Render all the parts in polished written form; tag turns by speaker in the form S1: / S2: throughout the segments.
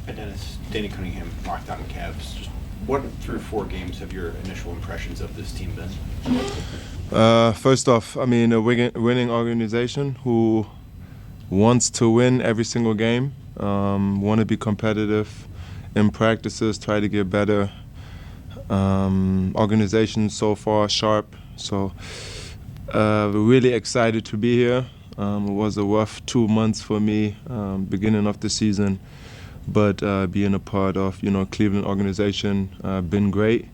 S1: Hi, Dennis. Danny Cunningham, Locked On Cavs. Just what 3 or 4 games have your initial impressions of this team been?
S2: First off, I mean, a winning organization who wants to win every single game, want to be competitive in practices, try to get better. Organization so far sharp, so we're really excited to be here. It was a rough 2 months for me, beginning of the season, but being a part of Cleveland organization been great.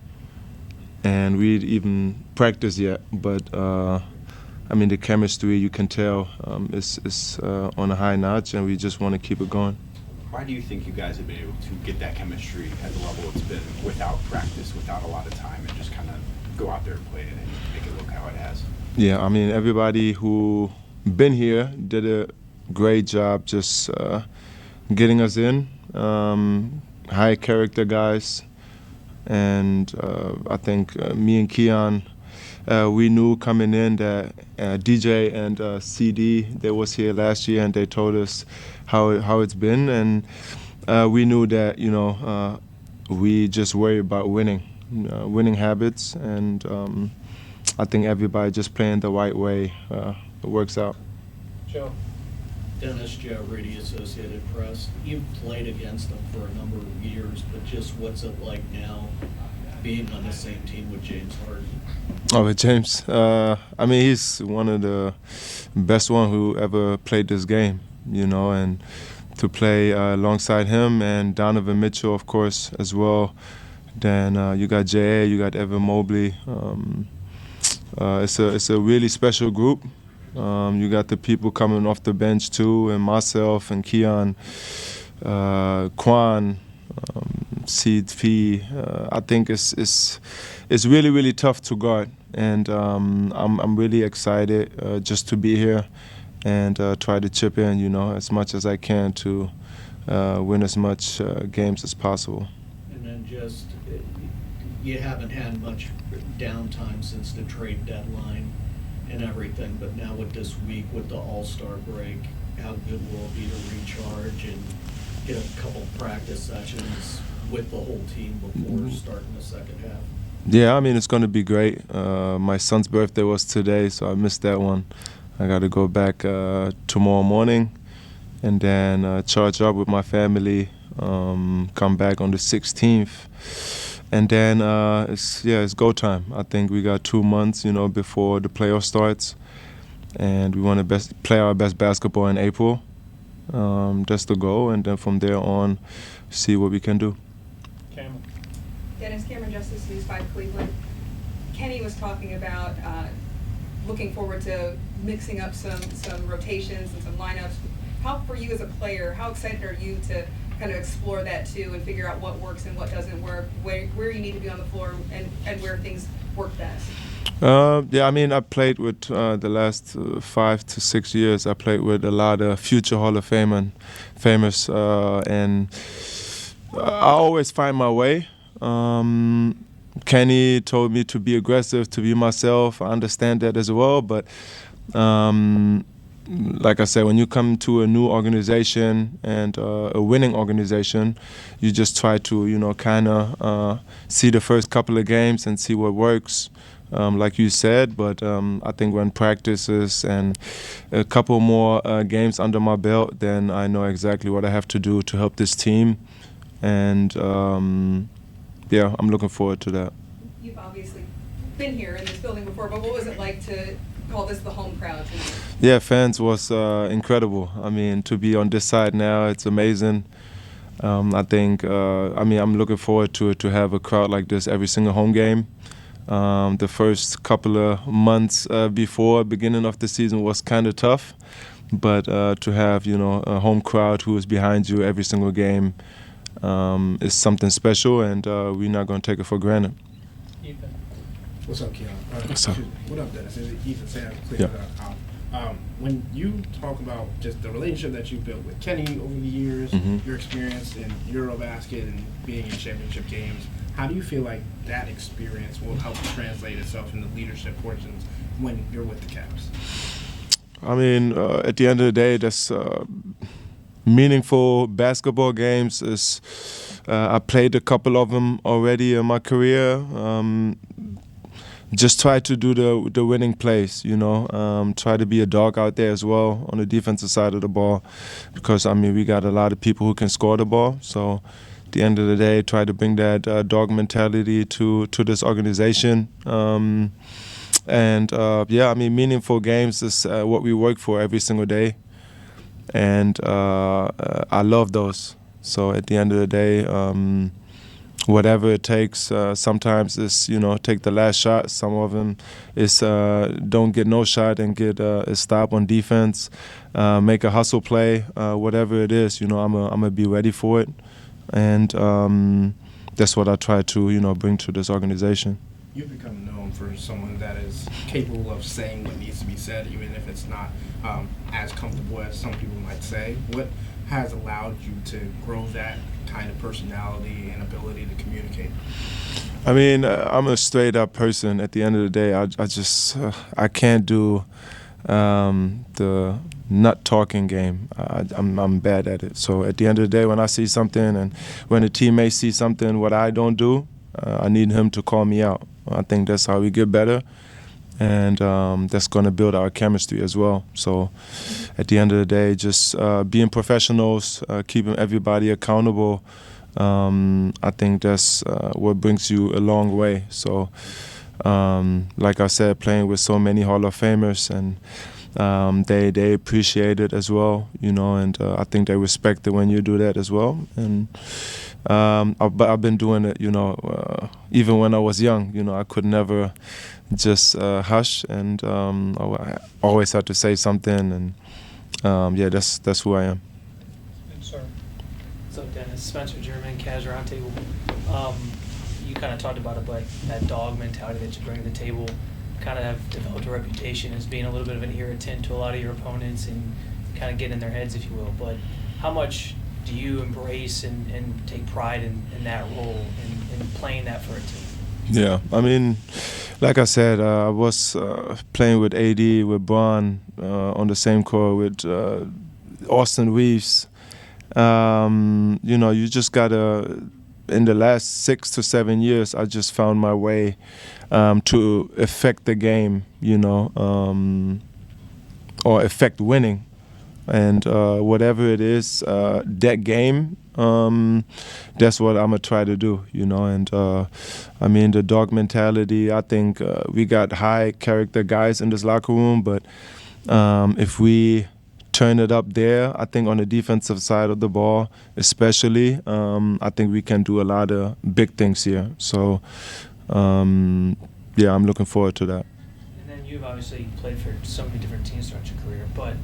S2: And we didn't even practice yet, but I mean the chemistry you can tell is on a high notch, and we just want to keep it going.
S1: Why do you think you guys have been able to get that chemistry at the level it's been without practice, without a lot of time, and just kind of go out there and play it and make it look how it has?
S2: Yeah, I mean everybody who been here did a great job just getting us in. High character guys. And I think me and Keon, we knew coming in that DJ and CD, they was here last year and they told us how it's been, and we knew that we just worry about winning habits, and I think everybody just playing the right way it works out.
S3: Joe. Dennis, Joe Reedy, Associated Press. You've played against them for a number of years, but just what's it like now being on the same team with James Harden?
S2: Oh, with James, I mean he's one of the best one who ever played this game, and to play alongside him and Donovan Mitchell, of course, as well. Then you got J.A., you got Evan Mobley. It's a really special group. You got the people coming off the bench too, and myself and Keon, Quan, CP. I think it's really, really tough to guard, and I'm really excited just to be here and try to chip in, as much as I can to win as much games as possible.
S3: And then just you haven't had much downtime since the trade deadline and everything, but now with this week, with the All-Star break, how good will it be to recharge and get a couple practice sessions with the whole team before starting the second half?
S2: Yeah, I mean, it's going to be great. My son's birthday was today, so I missed that one. I got to go back tomorrow morning and then charge up with my family, come back on the 16th. And then it's go time. I think we got 2 months, before the playoff starts, and we want to play our best basketball in April. That's the goal, and then from there on, see what we can do.
S3: Cameron.
S4: Dennis, Cameron Justice, News 5 Cleveland. Kenny was talking about looking forward to mixing up some rotations and some lineups. How, for you as a player, how excited are you to kind of explore that too and figure out what works and what doesn't work, where you need to be on the floor and where things work best?
S2: Yeah, I mean, I played with the last 5 to 6 years. I played with a lot of future Hall of famous, and I always find my way. Kenny told me to be aggressive, to be myself. I understand that as well, but like I said, when you come to a new organization and a winning organization, you just try to, kind of see the first couple of games and see what works, like you said. But I think when practices and a couple more games under my belt, then I know exactly what I have to do to help this team. And, yeah, I'm looking forward to that.
S4: You've obviously been here in this building before, but what was it like to call this the home crowd tonight?
S2: Yeah, fans was incredible. I mean, to be on this side now, it's amazing. I think, I'm looking forward to it, to have a crowd like this every single home game. The first couple of months before beginning of the season was kind of tough, but to have, a home crowd who is behind you every single game is something special, and we're not going to take it for granted.
S3: Ethan.
S5: What's up, Keon?
S2: What's up?
S5: What up, Dennis? Ethan Sam.
S2: Yeah.
S5: When you talk about just the relationship that you built with Kenny over the years, your experience in Eurobasket and being in championship games, how do you feel like that experience will help translate itself into leadership portions when you're with the Cavs?
S2: I mean, at the end of the day, that's meaningful basketball games is I played a couple of them already in my career. Just try to do the winning plays, you know. Try to be a dog out there as well on the defensive side of the ball, because I mean we got a lot of people who can score the ball. So at the end of the day, try to bring that dog mentality to this organization. Yeah, I mean meaningful games is what we work for every single day, and I love those. So at the end of the day, whatever it takes. Sometimes it's, you know, take the last shot. Some of them is don't get no shot and get a stop on defense, make a hustle play, whatever it is. You know, I'm gonna be ready for it, and that's what I try to, you know, bring to this organization.
S5: You've become known for someone that is capable of saying what needs to be said, even if it's not as comfortable as some people might say. What has allowed you to grow that kind of personality and ability to communicate?
S2: I mean, I'm a straight up person. At the end of the day, I just I can't do the not talking game. I'm bad at it. So at the end of the day, when I see something and when a teammate sees something what I don't do, I need him to call me out. I think that's how we get better, and that's going to build our chemistry as well. So at the end of the day, just being professionals, keeping everybody accountable, I think that's what brings you a long way. So like I said, playing with so many Hall of Famers, and they appreciate it as well, you know, and I think they respect it when you do that as well. And but I've been doing it, you know, even when I was young. You know, I could never just hush, and I always had to say something, and yeah, that's who I am.
S6: So Dennis, Spencer German, Cavs Roundtable. You kind of talked about it, but that dog mentality that you bring to the table, kind of have developed a reputation as being a little bit of an irritant to a lot of your opponents and kind of get in their heads, if you will. But how much do you embrace and take pride in that role and playing that for a team?
S2: Yeah, I mean, like I said, I was playing with AD, with Bron, on the same court with Austin Reeves. You know, you just gotta, in the last 6 to 7 years, I just found my way to affect the game, you know, or affect winning. And whatever it is, that game, that's what I'm going to try to do, you know. And I mean, the dog mentality, I think we got high character guys in this locker room, but if we turn it up there, I think on the defensive side of the ball especially, I think we can do a lot of big things here. So, yeah, I'm looking forward to that.
S6: And then you've obviously played for so many different teams throughout your career, but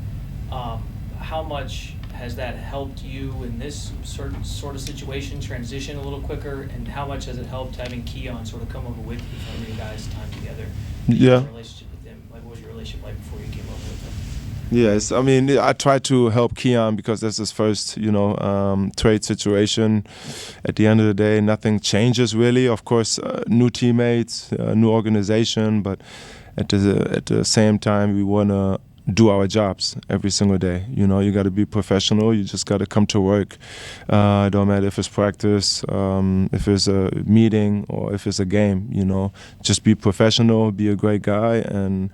S6: how much has that helped you in this sort of situation transition a little quicker, and how much has it helped having Keon sort of come over with you for your guys' time together?
S2: Yeah.
S6: Relationship with him, like what was your relationship like before you came over with him?
S2: Yes, I mean, I try to help Keon because that's his first, you know, trade situation. At the end of the day, nothing changes really. Of course, new teammates, new organization, but at the same time, we want to do our jobs every single day. You know, you got to be professional. You just got to come to work. It don't matter if it's practice, if it's a meeting, or if it's a game. You know, just be professional, be a great guy, and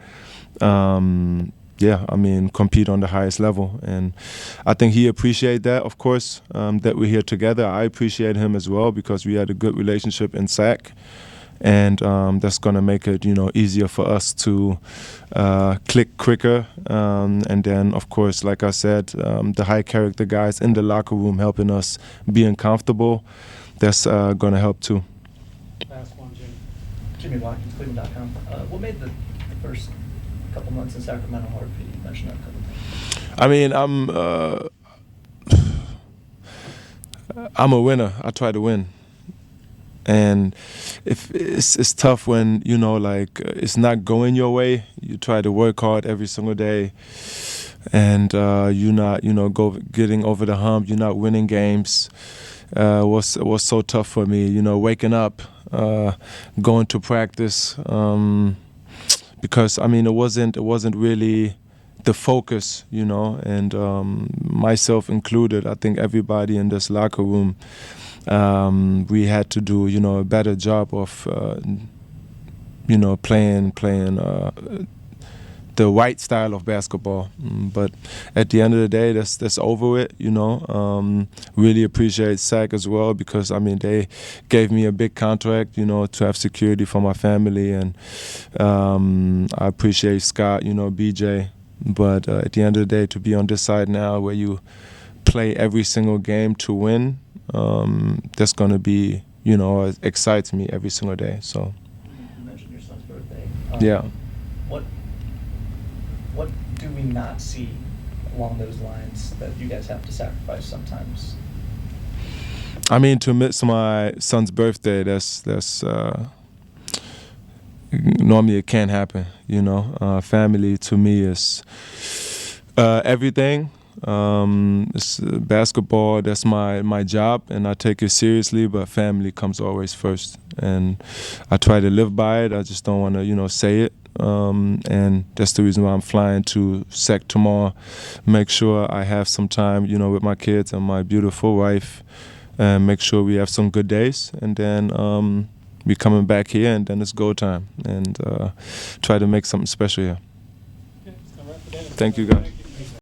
S2: yeah, I mean, compete on the highest level. And I think he appreciates that, of course, that we're here together. I appreciate him as well because we had a good relationship in SAC. And that's going to make it, you know, easier for us to click quicker. And then, of course, like I said, the high character guys in the locker room helping us being comfortable, that's going to help too.
S7: Last one, Jimmy Watkins, Cleveland.com. What made the first couple months in Sacramento hard for you? You mentioned that a couple times.
S2: I mean, I'm a winner. I try to win. And if it's tough when, you know, like it's not going your way. You try to work hard every single day, and you're not, you know, getting over the hump. You're not winning games. Was so tough for me, you know, waking up, going to practice, because I mean it wasn't really the focus, and myself included. I think everybody in this locker room, we had to do, a better job of, playing the right style of basketball. But at the end of the day, that's over it, Really appreciate SAC as well, because, they gave me a big contract, to have security for my family. And I appreciate Scott, BJ. But at the end of the day, to be on this side now where you play every single game to win, that's going to be, it excites me every single day. So.
S7: You mentioned your son's birthday.
S2: Yeah.
S7: What do we not see along those lines that you guys have to sacrifice sometimes?
S2: To miss my son's birthday, that's normally it can't happen. Family to me is everything. It's basketball. That's my job, and I take it seriously. But family comes always first, and I try to live by it. I just don't want to, say it. And that's the reason why I'm flying to SEC tomorrow. Make sure I have some time, with my kids and my beautiful wife, and make sure we have some good days. And then we coming back here, and then it's go time, and try to make something special here. Thank you, guys.